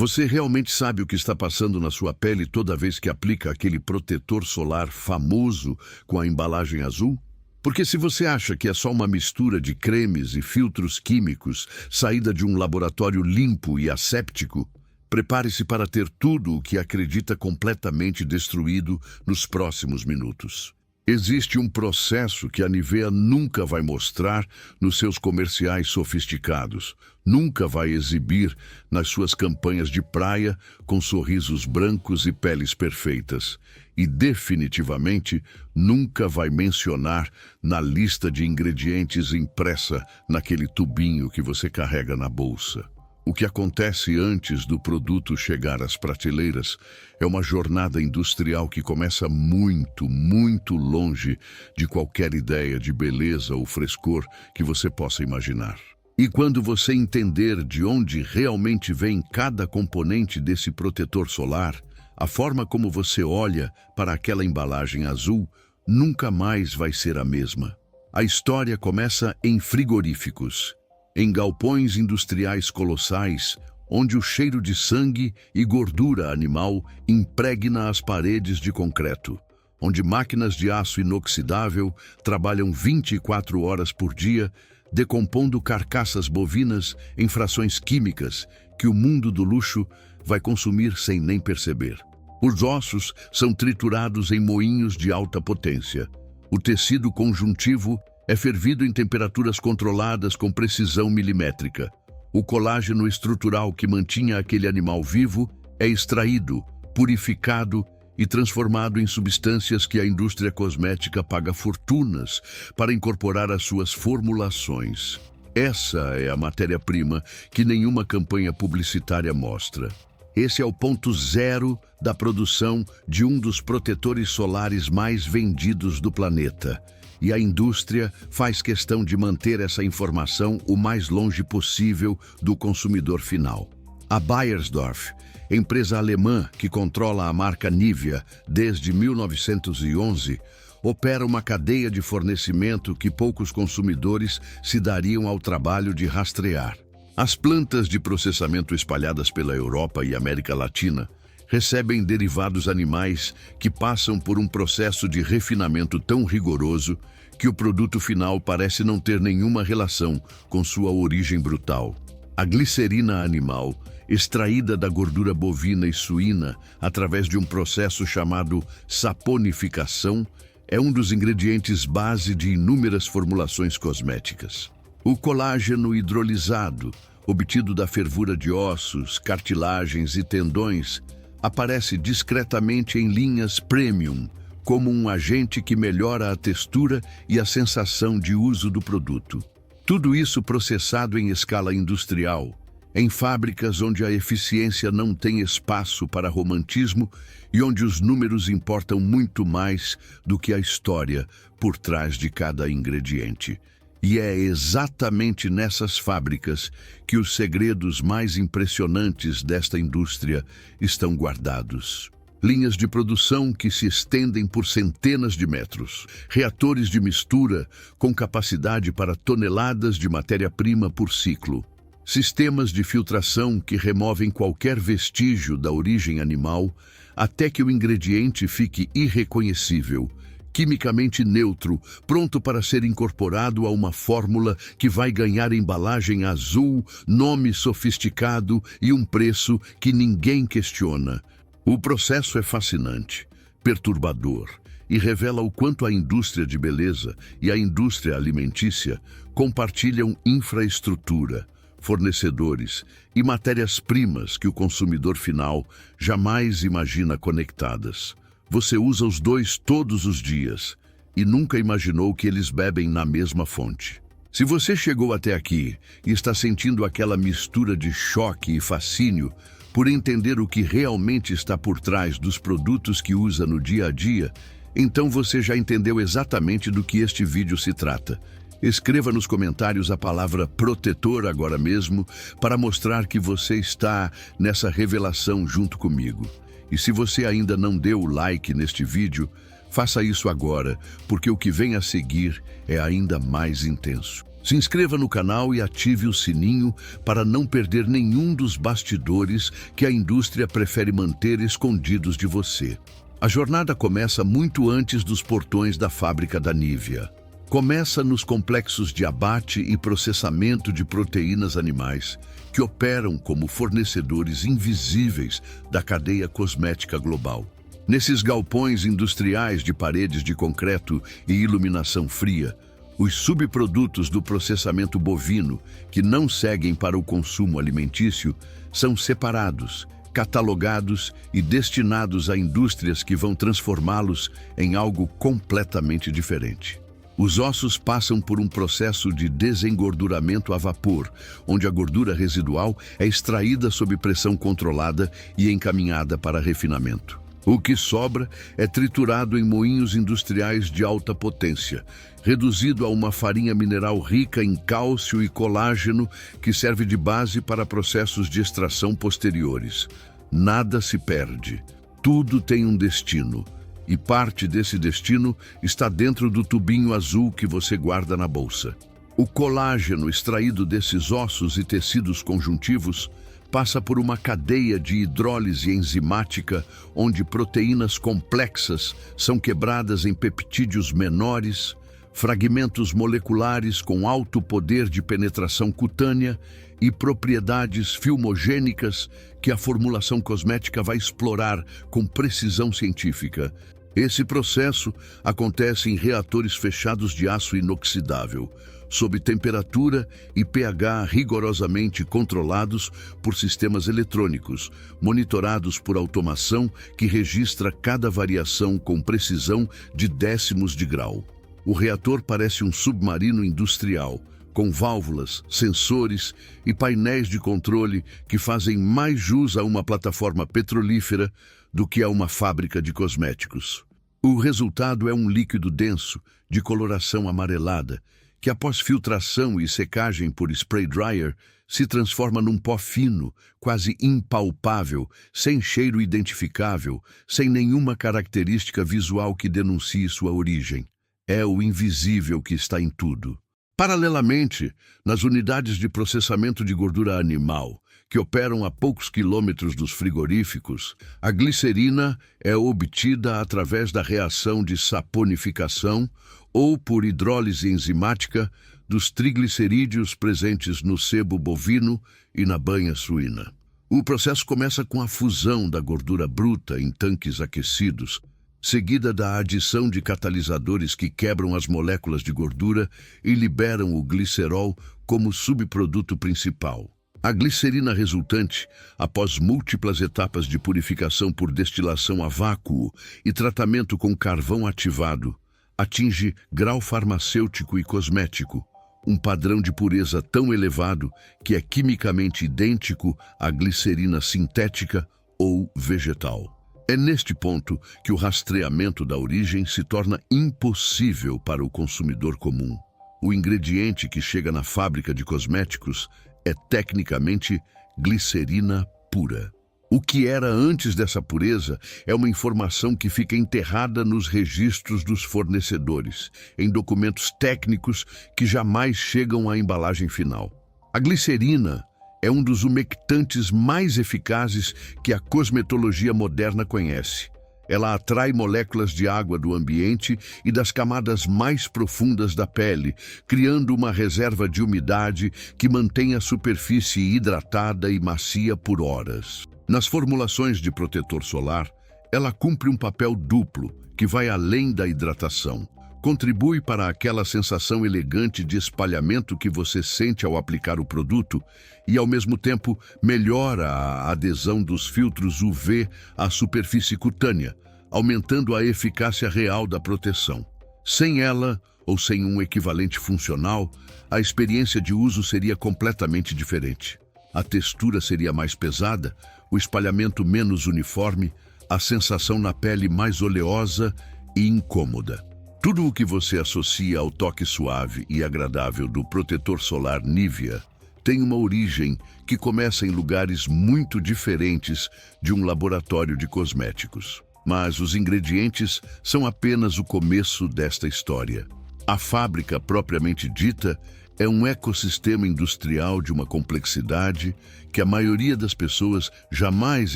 Você realmente sabe o que está passando na sua pele toda vez que aplica aquele protetor solar famoso com a embalagem azul? Porque se você acha que é só uma mistura de cremes e filtros químicos saída de um laboratório limpo e asséptico, prepare-se para ter tudo o que acredita completamente destruído nos próximos minutos. Existe um processo que a Nivea nunca vai mostrar nos seus comerciais sofisticados, nunca vai exibir nas suas campanhas de praia com sorrisos brancos e peles perfeitas, e definitivamente nunca vai mencionar na lista de ingredientes impressa naquele tubinho que você carrega na bolsa. O que acontece antes do produto chegar às prateleiras é uma jornada industrial que começa muito, muito longe de qualquer ideia de beleza ou frescor que você possa imaginar. E quando você entender de onde realmente vem cada componente desse protetor solar, a forma como você olha para aquela embalagem azul nunca mais vai ser a mesma. A história começa em frigoríficos, em galpões industriais colossais, onde o cheiro de sangue e gordura animal impregna as paredes de concreto, onde máquinas de aço inoxidável trabalham 24 horas por dia, decompondo carcaças bovinas em frações químicas que o mundo do luxo vai consumir sem nem perceber. Os ossos são triturados em moinhos de alta potência. O tecido conjuntivo é fervido em temperaturas controladas com precisão milimétrica. O colágeno estrutural que mantinha aquele animal vivo é extraído, purificado e transformado em substâncias que a indústria cosmética paga fortunas para incorporar às suas formulações. Essa é a matéria-prima que nenhuma campanha publicitária mostra. Esse é o ponto zero da produção de um dos protetores solares mais vendidos do planeta. E a indústria faz questão de manter essa informação o mais longe possível do consumidor final. A Beiersdorf, empresa alemã que controla a marca Nivea desde 1911, opera uma cadeia de fornecimento que poucos consumidores se dariam ao trabalho de rastrear. As plantas de processamento espalhadas pela Europa e América Latina recebem derivados animais que passam por um processo de refinamento tão rigoroso que o produto final parece não ter nenhuma relação com sua origem brutal. A glicerina animal, extraída da gordura bovina e suína através de um processo chamado saponificação, é um dos ingredientes base de inúmeras formulações cosméticas. O colágeno hidrolisado, obtido da fervura de ossos, cartilagens e tendões, aparece discretamente em linhas premium, como um agente que melhora a textura e a sensação de uso do produto. Tudo isso processado em escala industrial, em fábricas onde a eficiência não tem espaço para romantismo e onde os números importam muito mais do que a história por trás de cada ingrediente. E é exatamente nessas fábricas que os segredos mais impressionantes desta indústria estão guardados. Linhas de produção que se estendem por centenas de metros, reatores de mistura com capacidade para toneladas de matéria-prima por ciclo, sistemas de filtração que removem qualquer vestígio da origem animal até que o ingrediente fique irreconhecível, quimicamente neutro, pronto para ser incorporado a uma fórmula que vai ganhar embalagem azul, nome sofisticado e um preço que ninguém questiona. O processo é fascinante, perturbador e revela o quanto a indústria de beleza e a indústria alimentícia compartilham infraestrutura, fornecedores e matérias-primas que o consumidor final jamais imagina conectadas. Você usa os dois todos os dias e nunca imaginou que eles bebem na mesma fonte. Se você chegou até aqui e está sentindo aquela mistura de choque e fascínio por entender o que realmente está por trás dos produtos que usa no dia a dia, então você já entendeu exatamente do que este vídeo se trata. Escreva nos comentários a palavra protetor agora mesmo para mostrar que você está nessa revelação junto comigo. E se você ainda não deu o like neste vídeo, faça isso agora, porque o que vem a seguir é ainda mais intenso. Se inscreva no canal e ative o sininho para não perder nenhum dos bastidores que a indústria prefere manter escondidos de você. A jornada começa muito antes dos portões da fábrica da Nivea. Começa nos complexos de abate e processamento de proteínas animais, que operam como fornecedores invisíveis da cadeia cosmética global. Nesses galpões industriais de paredes de concreto e iluminação fria, os subprodutos do processamento bovino, que não seguem para o consumo alimentício, são separados, catalogados e destinados a indústrias que vão transformá-los em algo completamente diferente. Os ossos passam por um processo de desengorduramento a vapor, onde a gordura residual é extraída sob pressão controlada e encaminhada para refinamento. O que sobra é triturado em moinhos industriais de alta potência, reduzido a uma farinha mineral rica em cálcio e colágeno que serve de base para processos de extração posteriores. Nada se perde. Tudo tem um destino. E parte desse destino está dentro do tubinho azul que você guarda na bolsa. O colágeno extraído desses ossos e tecidos conjuntivos passa por uma cadeia de hidrólise enzimática, onde proteínas complexas são quebradas em peptídeos menores, fragmentos moleculares com alto poder de penetração cutânea e propriedades filmogênicas que a formulação cosmética vai explorar com precisão científica. Esse processo acontece em reatores fechados de aço inoxidável, sob temperatura e pH rigorosamente controlados por sistemas eletrônicos, monitorados por automação que registra cada variação com precisão de décimos de grau. O reator parece um submarino industrial, com válvulas, sensores e painéis de controle que fazem mais jus a uma plataforma petrolífera do que a uma fábrica de cosméticos. O resultado é um líquido denso, de coloração amarelada, que após filtração e secagem por spray dryer, se transforma num pó fino, quase impalpável, sem cheiro identificável, sem nenhuma característica visual que denuncie sua origem. É o invisível que está em tudo. Paralelamente, nas unidades de processamento de gordura animal, que operam a poucos quilômetros dos frigoríficos, a glicerina é obtida através da reação de saponificação ou por hidrólise enzimática dos triglicerídeos presentes no sebo bovino e na banha suína. O processo começa com a fusão da gordura bruta em tanques aquecidos, seguida da adição de catalisadores que quebram as moléculas de gordura e liberam o glicerol como subproduto principal. A glicerina resultante, após múltiplas etapas de purificação por destilação a vácuo e tratamento com carvão ativado, atinge grau farmacêutico e cosmético, um padrão de pureza tão elevado que é quimicamente idêntico à glicerina sintética ou vegetal. É neste ponto que o rastreamento da origem se torna impossível para o consumidor comum. O ingrediente que chega na fábrica de cosméticos é tecnicamente glicerina pura. O que era antes dessa pureza é uma informação que fica enterrada nos registros dos fornecedores, em documentos técnicos que jamais chegam à embalagem final. A glicerina é um dos umectantes mais eficazes que a cosmetologia moderna conhece. Ela atrai moléculas de água do ambiente e das camadas mais profundas da pele, criando uma reserva de umidade que mantém a superfície hidratada e macia por horas. Nas formulações de protetor solar, ela cumpre um papel duplo, que vai além da hidratação. Contribui para aquela sensação elegante de espalhamento que você sente ao aplicar o produto e, ao mesmo tempo, melhora a adesão dos filtros UV à superfície cutânea, aumentando a eficácia real da proteção. Sem ela, ou sem um equivalente funcional, a experiência de uso seria completamente diferente. A textura seria mais pesada, o espalhamento menos uniforme, a sensação na pele mais oleosa e incômoda. Tudo o que você associa ao toque suave e agradável do protetor solar Nivea tem uma origem que começa em lugares muito diferentes de um laboratório de cosméticos. Mas os ingredientes são apenas o começo desta história. A fábrica propriamente dita É um ecossistema industrial de uma complexidade que a maioria das pessoas jamais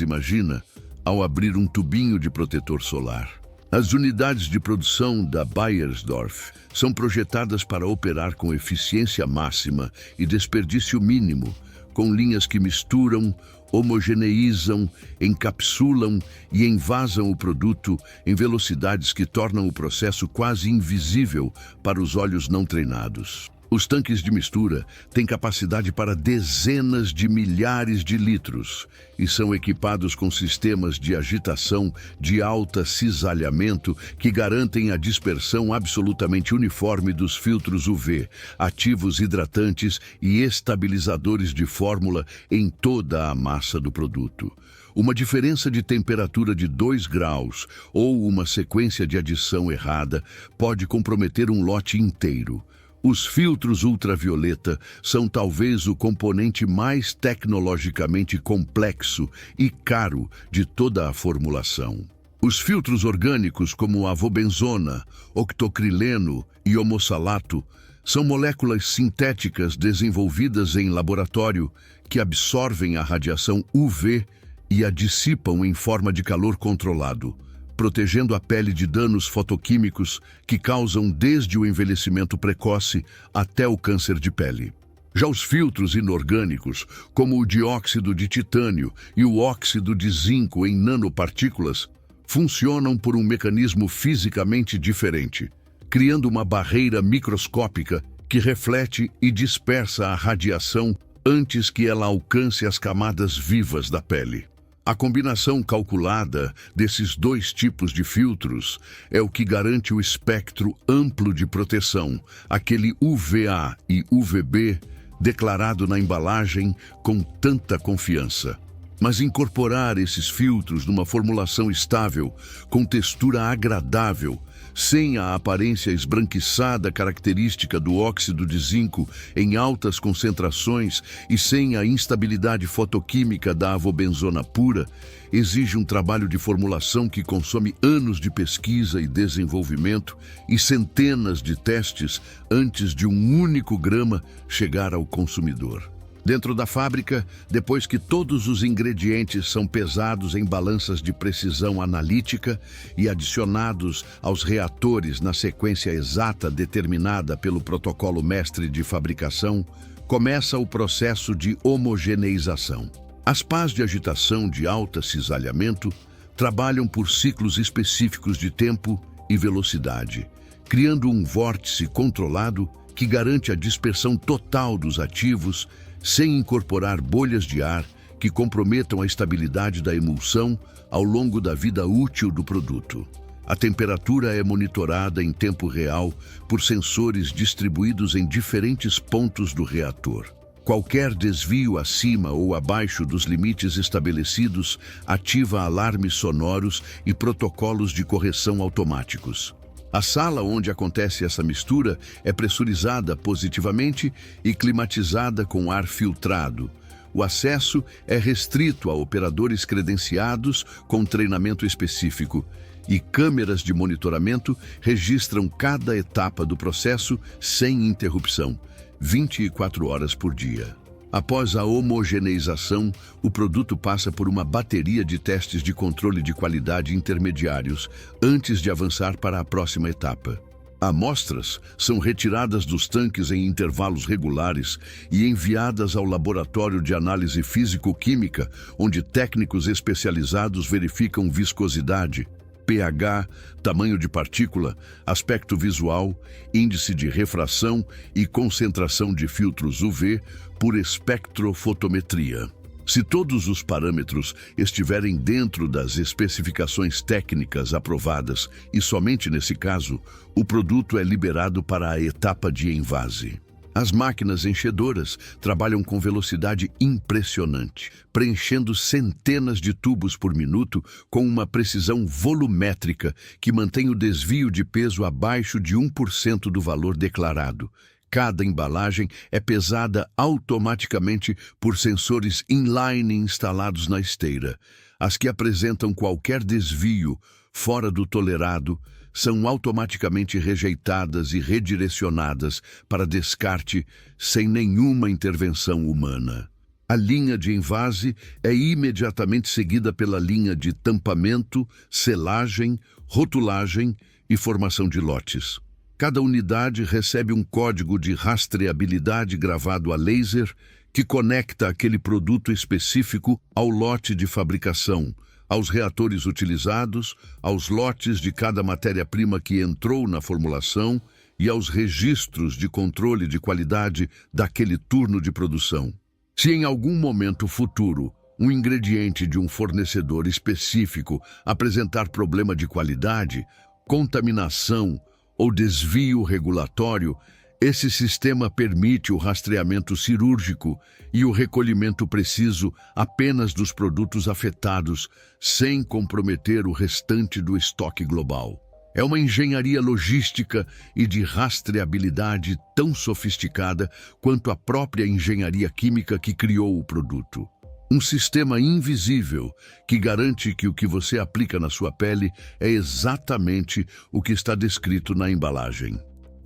imagina ao abrir um tubinho de protetor solar. As unidades de produção da Beiersdorf são projetadas para operar com eficiência máxima e desperdício mínimo, com linhas que misturam, homogeneizam, encapsulam e envasam o produto em velocidades que tornam o processo quase invisível para os olhos não treinados. Os tanques de mistura têm capacidade para dezenas de milhares de litros e são equipados com sistemas de agitação de alta cisalhamento que garantem a dispersão absolutamente uniforme dos filtros UV, ativos hidratantes e estabilizadores de fórmula em toda a massa do produto. Uma diferença de temperatura de 2 graus ou uma sequência de adição errada pode comprometer um lote inteiro. Os filtros ultravioleta são talvez o componente mais tecnologicamente complexo e caro de toda a formulação. Os filtros orgânicos como avobenzona, octocrileno e homossalato são moléculas sintéticas desenvolvidas em laboratório que absorvem a radiação UV e a dissipam em forma de calor controlado, protegendo a pele de danos fotoquímicos que causam desde o envelhecimento precoce até o câncer de pele. Já os filtros inorgânicos, como o dióxido de titânio e o óxido de zinco em nanopartículas, funcionam por um mecanismo fisicamente diferente, criando uma barreira microscópica que reflete e dispersa a radiação antes que ela alcance as camadas vivas da pele. A combinação calculada desses dois tipos de filtros é o que garante o espectro amplo de proteção, aquele UVA e UVB declarado na embalagem com tanta confiança. Mas incorporar esses filtros numa formulação estável, com textura agradável, sem a aparência esbranquiçada característica do óxido de zinco em altas concentrações e sem a instabilidade fotoquímica da avobenzona pura, exige um trabalho de formulação que consome anos de pesquisa e desenvolvimento e centenas de testes antes de um único grama chegar ao consumidor. Dentro da fábrica, depois que todos os ingredientes são pesados em balanças de precisão analítica e adicionados aos reatores na sequência exata determinada pelo protocolo mestre de fabricação, começa o processo de homogeneização. As pás de agitação de alta cisalhamento trabalham por ciclos específicos de tempo e velocidade, criando um vórtice controlado que garante a dispersão total dos ativos sem incorporar bolhas de ar que comprometam a estabilidade da emulsão ao longo da vida útil do produto. A temperatura é monitorada em tempo real por sensores distribuídos em diferentes pontos do reator. Qualquer desvio acima ou abaixo dos limites estabelecidos ativa alarmes sonoros e protocolos de correção automáticos. A sala onde acontece essa mistura é pressurizada positivamente e climatizada com ar filtrado. O acesso é restrito a operadores credenciados com treinamento específico e câmeras de monitoramento registram cada etapa do processo sem interrupção, 24 horas por dia. Após a homogeneização, o produto passa por uma bateria de testes de controle de qualidade intermediários antes de avançar para a próxima etapa. Amostras são retiradas dos tanques em intervalos regulares e enviadas ao laboratório de análise físico-química, onde técnicos especializados verificam viscosidade, pH, tamanho de partícula, aspecto visual, índice de refração e concentração de filtros UV por espectrofotometria. Se todos os parâmetros estiverem dentro das especificações técnicas aprovadas, e somente nesse caso, o produto é liberado para a etapa de envase. As máquinas enchedoras trabalham com velocidade impressionante, preenchendo centenas de tubos por minuto com uma precisão volumétrica que mantém o desvio de peso abaixo de 1% do valor declarado. Cada embalagem é pesada automaticamente por sensores inline instalados na esteira. As que apresentam qualquer desvio fora do tolerado são automaticamente rejeitadas e redirecionadas para descarte sem nenhuma intervenção humana. A linha de envase é imediatamente seguida pela linha de tampamento, selagem, rotulagem e formação de lotes. Cada unidade recebe um código de rastreabilidade gravado a laser que conecta aquele produto específico ao lote de fabricação, aos reatores utilizados, aos lotes de cada matéria-prima que entrou na formulação e aos registros de controle de qualidade daquele turno de produção. Se em algum momento futuro um ingrediente de um fornecedor específico apresentar problema de qualidade, contaminação ou desvio regulatório, esse sistema permite o rastreamento cirúrgico e o recolhimento preciso apenas dos produtos afetados, sem comprometer o restante do estoque global. É uma engenharia logística e de rastreabilidade tão sofisticada quanto a própria engenharia química que criou o produto. Um sistema invisível que garante que o que você aplica na sua pele é exatamente o que está descrito na embalagem.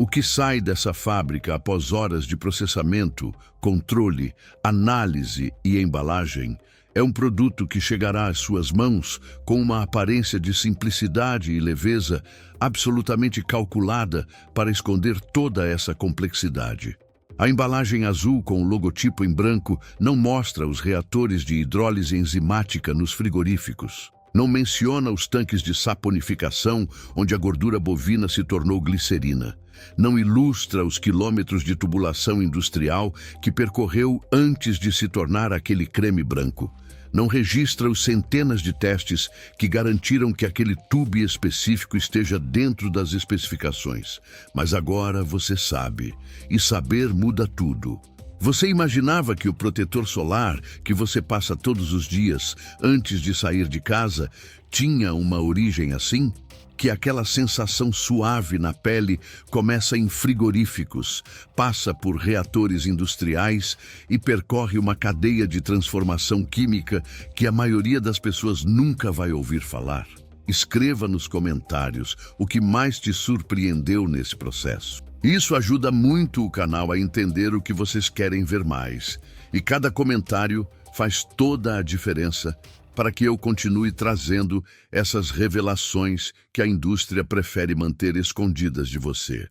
O que sai dessa fábrica após horas de processamento, controle, análise e embalagem é um produto que chegará às suas mãos com uma aparência de simplicidade e leveza absolutamente calculada para esconder toda essa complexidade. A embalagem azul com o logotipo em branco não mostra os reatores de hidrólise enzimática nos frigoríficos. Não menciona os tanques de saponificação onde a gordura bovina se tornou glicerina. Não ilustra os quilômetros de tubulação industrial que percorreu antes de se tornar aquele creme branco. Não registra os centenas de testes que garantiram que aquele tube específico esteja dentro das especificações. Mas agora você sabe, e saber muda tudo. Você imaginava que o protetor solar que você passa todos os dias antes de sair de casa tinha uma origem assim? Que aquela sensação suave na pele começa em frigoríficos, passa por reatores industriais e percorre uma cadeia de transformação química que a maioria das pessoas nunca vai ouvir falar. Escreva nos comentários o que mais te surpreendeu nesse processo. Isso ajuda muito o canal a entender o que vocês querem ver mais. E cada comentário faz toda a diferença para que eu continue trazendo essas revelações que a indústria prefere manter escondidas de você.